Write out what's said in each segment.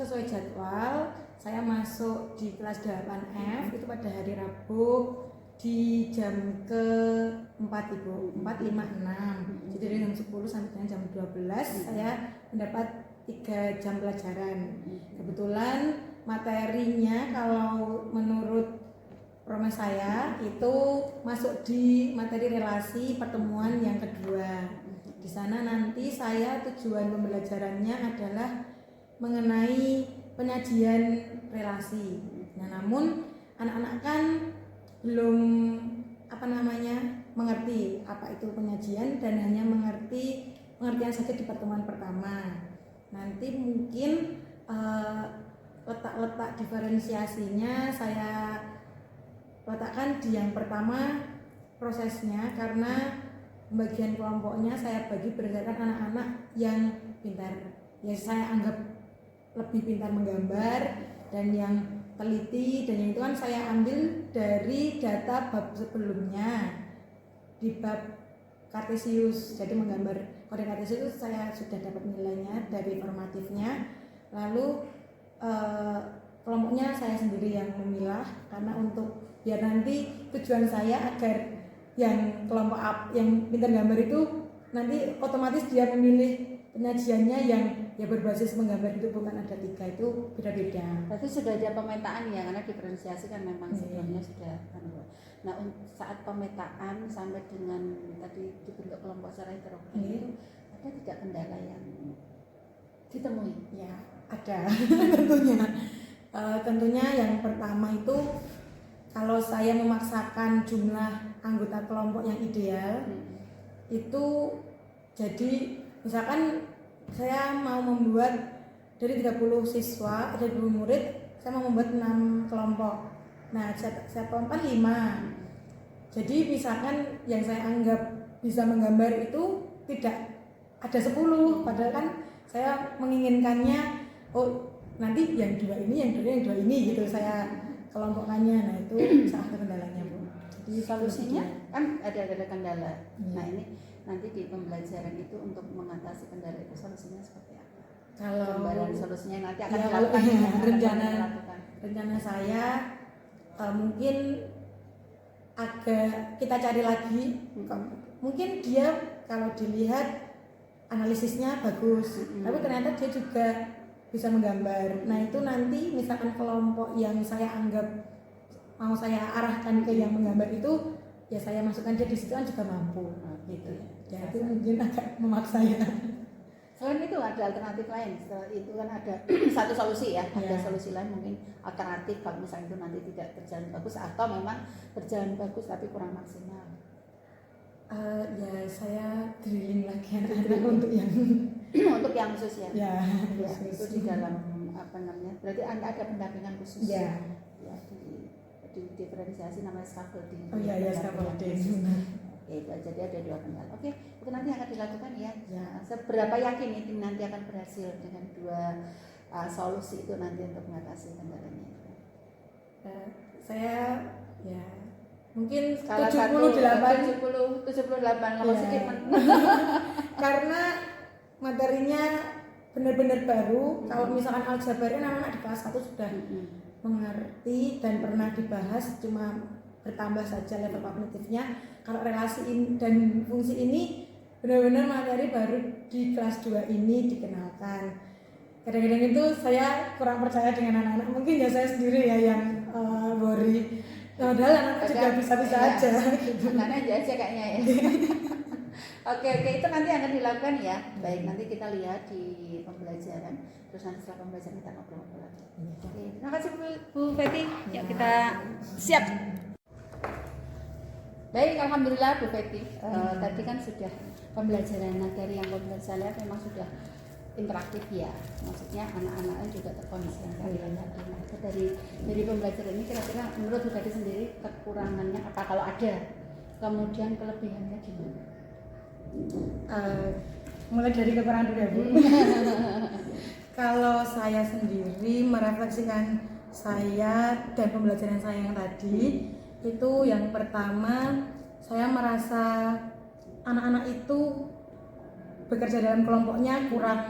sesuai jadwal saya masuk di kelas 8F itu pada hari Rabu di jam ke 4 Ibu, 4.56. Jadi dari jam 10 sampai dengan jam 12 saya mendapat 3 jam pelajaran. Kebetulan materinya kalau menurut promes saya itu masuk di materi relasi pertemuan yang kedua. Di sana nanti saya tujuan pembelajarannya adalah mengenai penyajian relasi. Nah, namun anak-anak kan belum mengerti apa itu penyajian dan hanya mengerti pengertian saja di pertemuan pertama. Nanti mungkin letak-letak diferensiasinya saya letakkan di yang pertama prosesnya, karena pembagian kelompoknya saya bagi berdasarkan anak-anak yang pintar, ya saya anggap lebih pintar menggambar dan yang teliti, dan yang itu kan saya ambil dari data bab sebelumnya di bab Kartesius. Jadi menggambar kode Kartesius saya sudah dapat nilainya dari formatifnya. Lalu kelompoknya saya sendiri yang memilah, karena untuk biar nanti tujuan saya agar yang kelompok yang pintar gambar itu nanti otomatis dia memilih penyajiannya yang ya berbasis menggambar, itu bukan ada 3, itu beda-beda. Berarti sudah ada pemetaan ya, karena diferensiasi kan memang sebelumnya sudah. Nah, saat pemetaan sampai dengan tadi dibentuk kelompok secara heterogen itu ada tidak kendala yang ditemui? Ya ada tentunya yang pertama itu kalau saya memaksakan jumlah anggota kelompok yang ideal itu, jadi misalkan saya mau membuat dari 30 siswa, ada 20 murid, saya mau membuat 6 kelompok. Nah, saya kelompok 5. Jadi misalkan yang saya anggap bisa menggambar itu tidak ada 10, padahal kan saya menginginkannya nanti yang 2 ini, yang 2 ini gitu saya kelompokkannya. Nah, itu salah satu kendalanya, Bu. Jadi solusinya kan ada kendala. Nah, ini nanti di pembelajaran itu untuk mengatasi kendala itu solusinya seperti apa? Kalau gambaran solusinya nanti akan dilakukan. Rencana saya mungkin agak kita cari lagi. Mungkin dia kalau dilihat analisisnya bagus, tapi ternyata dia juga bisa menggambar. Nah, itu nanti misalkan kelompok yang saya anggap mau saya arahkan ke yang menggambar itu, ya saya masukkan dia di situ kan juga mampu gitu. Ya itu mungkin agak memaksa ya. Selain itu ada alternatif lain. Setelah itu kan ada satu solusi ya, ada solusi lain mungkin alternatif kalau misalnya itu nanti tidak berjalan bagus atau memang berjalan bagus tapi kurang maksimal. Ya saya drilling lagi untuk yang untuk yang khusus ya. Ya, itu di dalam berarti Anda ada pendampingan khusus ya di diferensiasi namanya scaffolding. Oh iya, scaffolding. Oke, jadi ada 2 kendala. Oke, itu nanti akan dilakukan ya. Seberapa yakin ini nanti akan berhasil dengan 2 solusi itu nanti untuk mengatasi kendalanya? Saya ya mungkin skala 78 kalau sedikit karena materinya benar-benar baru. Kalau misalkan aljabar anak-anak di kelas 1 sudah mengerti dan pernah dibahas, cuma bertambah saja level kognitifnya. Kalau relasi dan fungsi ini benar-benar materi baru di kelas 2 ini dikenalkan. Kadang-kadang itu saya kurang percaya dengan anak-anak, mungkin ya saya sendiri ya yang worry. Padahal anak-anak juga bisa-bisa aja. Karena aja kayaknya ya. Oke, itu nanti akan dilakukan ya. Baik, nanti kita lihat di pembelajaran. Terus nanti setelah pembelajaran kita ngobrol-ngobrol lagi. Oke, terima kasih Bu Feti. Yuk kita siap. Baik, alhamdulillah Bu Feti. Tadi kan sudah pembelajaran materi yang saya lihat memang sudah interaktif ya. Maksudnya anak-anaknya juga terkonsentrasi tadi. Nah, itu dari pembelajaran ini kira-kira menurut Bu Feti sendiri kekurangannya apa kalau ada? Kemudian kelebihannya gimana? Mulai dari kekurangan dulu ya Bu. Kalau saya sendiri merefleksikan saya dan pembelajaran saya yang tadi, itu yang pertama saya merasa anak-anak itu bekerja dalam kelompoknya kurang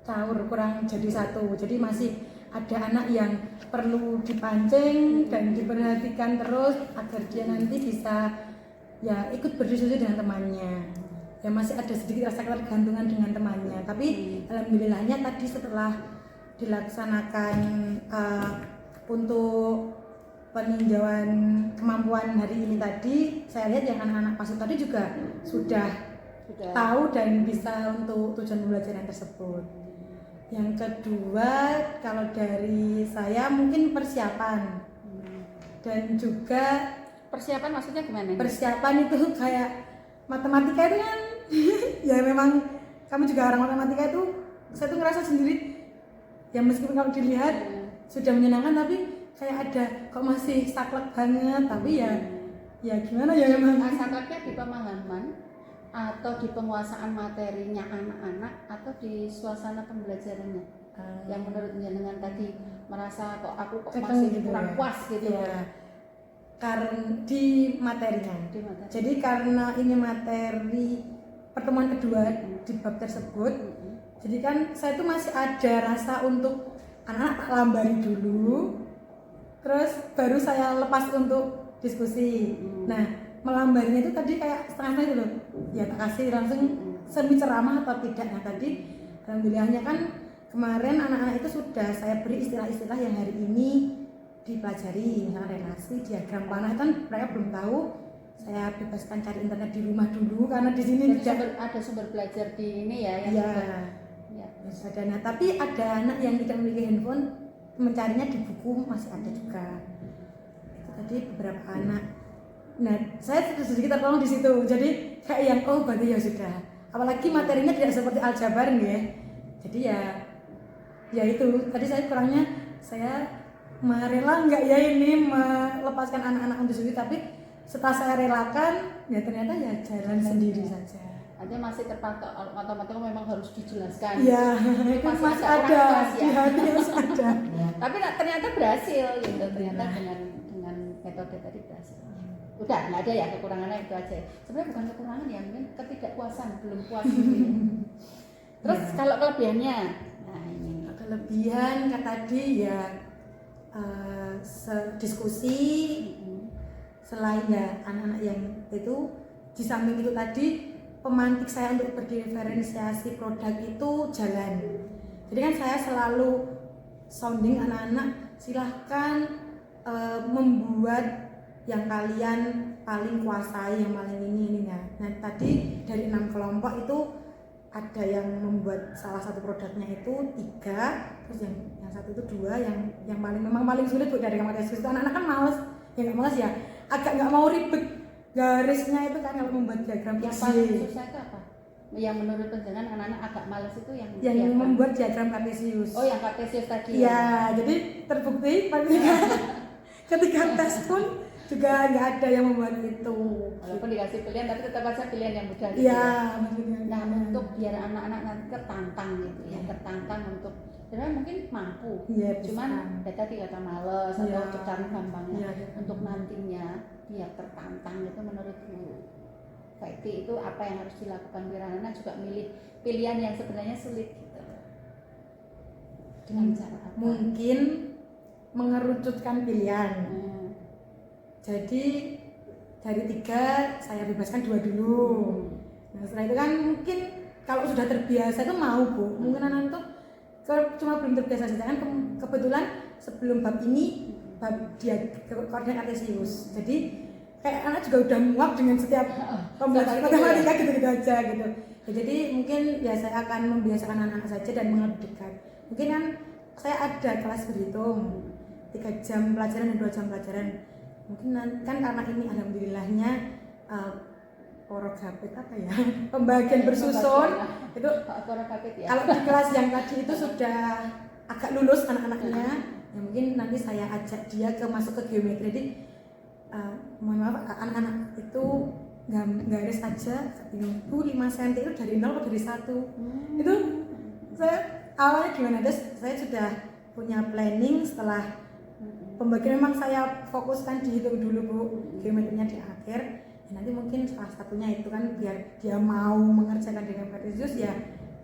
caur, kurang jadi satu. Jadi masih ada anak yang perlu dipancing dan diperhatikan terus agar dia nanti bisa ya ikut berdiskusi dengan temannya. Ya masih ada sedikit rasa ketergantungan dengan temannya. Tapi alhamdulillahnya tadi setelah dilaksanakan untuk peninjauan kemampuan hari ini tadi, saya lihat yang anak-anak PASUD tadi juga sudah tahu dan bisa untuk tujuan pembelajaran tersebut. Yang kedua, kalau dari saya mungkin persiapan dan juga Persiapan maksudnya gimana? Persiapan itu kayak matematika itu kan ya memang kami juga orang matematika itu, saya tuh ngerasa sendiri ya meskipun kalau dilihat sudah menyenangkan tapi kayak ada kok masih saklek banget, tapi ya gimana ya memang sakleknya di pemahaman atau di penguasaan materinya anak-anak atau di suasana pembelajarannya yang menurut jenengan tadi merasa kok aku masih gitu kurang ya. puas gitu Ya, karena di materinya. Jadi karena ini materi pertemuan kedua di bab tersebut, jadi kan saya tuh masih ada rasa untuk anak-anak tak lambari dulu, terus baru saya lepas untuk diskusi. Nah, melambarinya itu tadi kayak setengah-setengah itu loh. Ya tak kasih langsung semi ceramah atau tidak. Nah tadi alhamdulillahnya kan kemarin anak-anak itu sudah saya beri istilah-istilah yang hari ini dipelajari, misalnya relasi, diagram panah kan mereka belum tahu. Saya bebaskan cari internet di rumah dulu karena di sini tidak ada sumber belajar di ini ya. Iya. Ada. Nah, tapi ada anak yang tidak memiliki handphone, mencarinya di buku masih ada juga. Itu tadi beberapa anak. Nah, saya sedikit tertolong di situ. Jadi kayak yang berarti ya sudah. Apalagi materinya tidak seperti aljabar ya. Jadi ya itu. Tadi saya kurangnya saya rela nggak ya ini melepaskan anak-anak untuk sendiri, tapi setelah saya relakan ya ternyata ya jalan sendiri saja. Ada masih terpatok matematika memang harus dijelaskan. Iya, itu masih ada di hati masih ada. Tapi ternyata berhasil gitu, ternyata dengan metode tadi berhasil. Udah nggak ada ya kekurangannya itu aja. Sebenarnya bukan kekurangan ya, mungkin ketidakpuasan, belum puas gitu ya. Terus kalau kelebihannya, nah ini kelebihan tadi ya diskusi, selain ya anak-anak yang itu di samping itu tadi pemantik saya untuk berdiferensiasi produk itu jalan. Jadi kan saya selalu sounding anak-anak, silahkan membuat yang kalian paling kuasai, yang paling ini ya. Nah tadi dari 6 kelompok itu ada yang membuat salah satu produknya itu 3, terus yang satu itu 2, yang memang paling sulit buat dari kamar itu anak-anak kan males, ya nggak males ya, agak nggak mau ribet garisnya itu kan kalau membuat diagram yang paling susah itu apa? Yang menurut penjenengan anak-anak agak males itu yang membuat diagram kartesius. Oh yang kartesius tadi ya. Jadi terbukti ketika tes pun juga nggak ada yang membuat itu. Walaupun dikasih pilihan tapi tetap aja pilihan yang mudah gitu. Iya. Nah untuk biar anak-anak nanti tertantang gitu ya, tertantang untuk sebenarnya mungkin mampu, cuman ya tadi kata males atau cari gampangnya. Untuk nantinya biar tertantang itu menurut Bu Faiti itu apa yang harus dilakukan biar anak-anak juga milih pilihan yang sebenarnya sulit gitu. Dengan cara apa? Mungkin mengerucutkan pilihan. Jadi dari 3 saya bebaskan 2 dulu. Nah setelah itu kan mungkin kalau sudah terbiasa itu mau Bu, mungkin anak itu cuma belum terbiasa saja kan. Kebetulan sebelum bab ini bab dia koordinat kartesius, jadi kayak anak juga udah muak dengan setiap pembelajaran matematika gitu-gitu aja gitu. Ya, jadi mungkin ya saya akan membiasakan anak-anak saja dan mengertikan. Mungkin kan saya ada kelas berhitung 3 jam pelajaran dan 2 jam pelajaran. Mungkin kan karena ini alhamdulillahnya porogapit apa ya, pembagian bersusun itu ya. Kalau di kelas yang tadi itu sudah agak lulus anak-anaknya, ya mungkin nanti saya ajak dia masuk ke geometri. Jadi mohon maaf anak-anak itu garis aja bingung Bu 5 cm itu dari 0 atau dari 1. Itu saya awalnya gimana, terus saya sudah punya planning. Setelah pembagian memang saya fokuskan dihitung dulu Bu, geometrinya di akhir. Nanti mungkin salah satunya itu kan biar dia mau mengerjakan dengan kartesius ya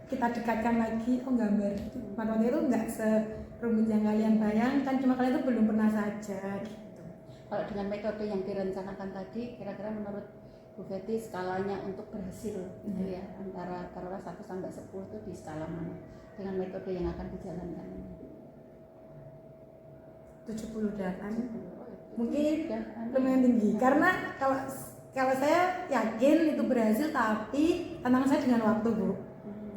kita dekatkan lagi, oh gambar matematika itu nggak serumit yang kalian bayangkan, cuma kalian itu belum pernah saja gitu. Kalau dengan metode yang direncanakan tadi, kira-kira menurut Bu Fetty skalanya untuk berhasil gitu ya, antara taruhlah 1 sampai 10 itu di skala mana dengan metode yang akan dijalankan ini? 78 mungkin lumayan tinggi, karena kalau saya yakin itu berhasil, tapi tantangan saya dengan waktu, Bu.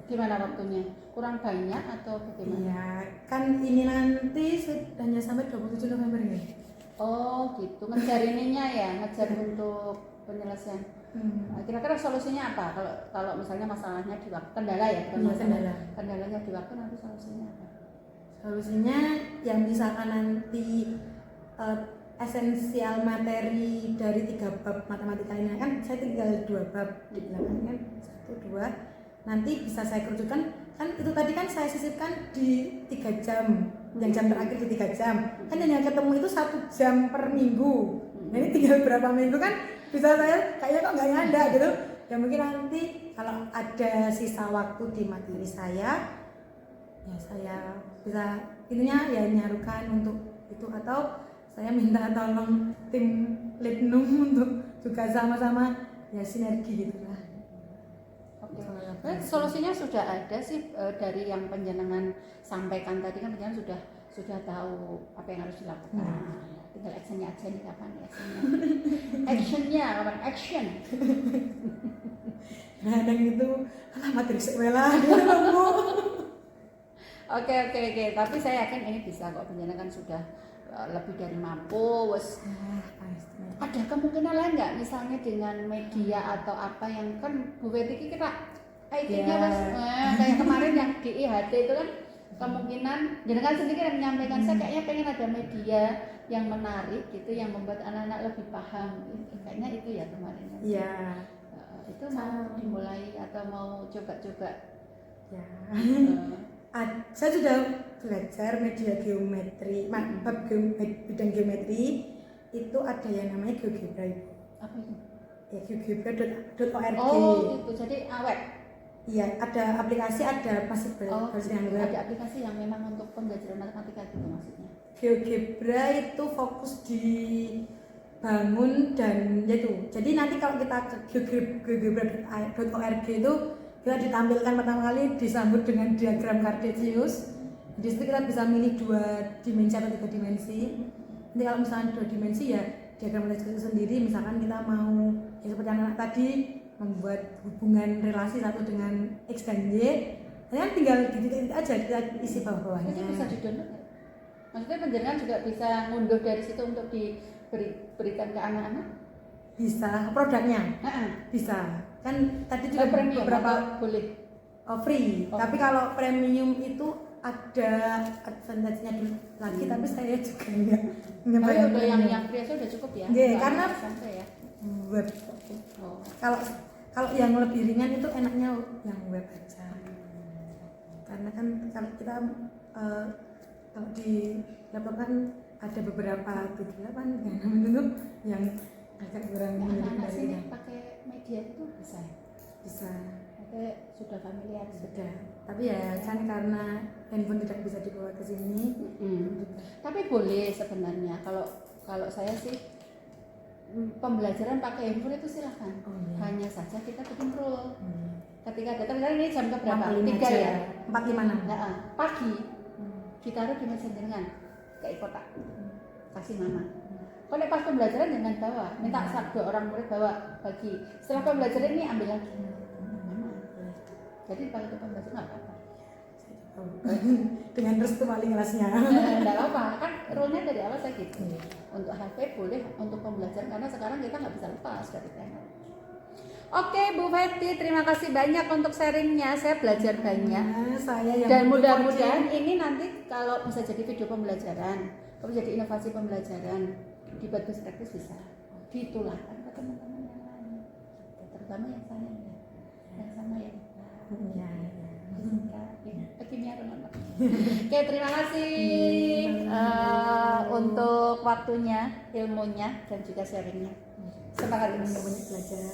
Gimana waktunya? Kurang banyak atau bagaimana? Iya, kan ini nanti hanya sampai 27 November ya. Oh gitu, ngejar ininya ya, ngejar untuk penyelesaian. Nah, kira-kira solusinya apa? Kalau misalnya masalahnya di waktu, kendala ya, bukan masalah. Kendalanya di waktu, nanti solusinya apa? Solusinya yang misalkan nanti esensial materi dari 3 bab matematika ini, kan saya tinggal 2 bab di belakang kan, 1, 2, nanti bisa saya kerucutkan, kan itu tadi kan saya sisipkan di 3 jam, yang jam terakhir di 3 jam, kan yang ketemu itu 1 jam per minggu. Nah ini tinggal berapa minggu kan bisa saya kayaknya kok nggak nyanda gitu ya, mungkin nanti kalau ada sisa waktu di materi saya ya saya bisa intinya ya nyarukan untuk itu, atau saya minta tolong tim Litnum untuk juga sama-sama ya sinergi gitu lah. Oke. Solusinya sudah ada sih dari yang penjenengan sampaikan tadi, kan penjenengan sudah tahu apa yang harus dilakukan. Tinggal actionnya aja nih, kapan actionnya kapan action. Nah dan itu materi sekolah dia nunggu. Oke, tapi saya yakin ini bisa kok, penjenengan sudah lebih dari mampu. Ada kemungkinan lain nggak, misalnya dengan media atau apa yang kan Bu Fetty kira IT-nya kayak kemarin yang di IHT itu kan, kemungkinan jenengan sendiri yang menyampaikan, saya kayaknya pengen ada media yang menarik gitu, yang membuat anak-anak lebih paham gitu. Kayaknya itu ya kemarin. Iya. Itu mau dimulai atau mau coba-coba? Ya. Saya sudah belajar media geometri, bab bidang geometri itu ada yang namanya GeoGebra. Apa itu? Ya GeoGebra.org. Oh gitu, jadi web. Iya, ada aplikasi, ada masih versi yang web. Ada aplikasi yang memang untuk pembelajaran matematika gitu maksudnya. GeoGebra itu fokus di bangun dan yaitu. Jadi nanti kalau kita ke GeoGebra.org itu kita ditampilkan pertama kali disambut dengan diagram Cartesius. Di situ kita bisa milih 2 dimensi atau 3 dimensi. Nanti kalau misalnya 2 dimensi ya diagram Cartesius sendiri, misalkan kita mau ya seperti anak tadi membuat hubungan relasi satu dengan X dan Y, kan tinggal titik-titik aja kita isi bawah-bawahnya. Itu bisa di-download ya? Maksudnya penjenengan juga bisa ngunduh dari situ untuk diberikan ke anak-anak? Bisa, produknya? Bisa. Kan tadi juga premium beberapa boleh? Free. Tapi kalau premium itu ada advantage-nya dulu lagi, tapi saya juga enggak nyobain. Udah yang free aja udah cukup ya? Iya, karena ya? web. Kalau yang lebih ringan itu enaknya yang web aja. Karena kan kalau kita kalau di laptop kan ada beberapa tujuan yang agak kurang anak-anak sini pakai media itu bisa sudah familiar sudah, tapi ya kan karena handphone tidak bisa dibawa ke sini. Tapi boleh sebenarnya, kalau saya sih pembelajaran pakai handphone itu silahkan. Hanya saja kita bikin rule. Ketika datang, misalnya ini jam berapa? 3 ya? 4:56 pagi ditaruh di meja jenengan kayak kotak, kasih mama. Kalau pas pembelajaran jangan bawa, minta 2 orang murid bawa bagi. Setelah pembelajaran ini ambil lagi. Jadi kalau itu pembelajaran nggak apa-apa. Dengan restu wali kelasnya. Nggak apa-apa, kan rule-nya dari awal saya gitu. Untuk HP boleh, untuk pembelajaran karena sekarang kita nggak bisa lepas dari teknologi. Oke Bu Fetty, terima kasih banyak untuk sharingnya, saya belajar banyak. Dan mudah-mudahan ini nanti kalau bisa jadi video pembelajaran, kalau jadi inovasi pembelajaran, dibuat best practice bisa ditularkan ke teman-teman yang lain, terutama yang saya yang sama ya. Oke, terima kasih untuk waktunya, ilmunya, dan juga sharingnya. Semangat ini banyak belajar.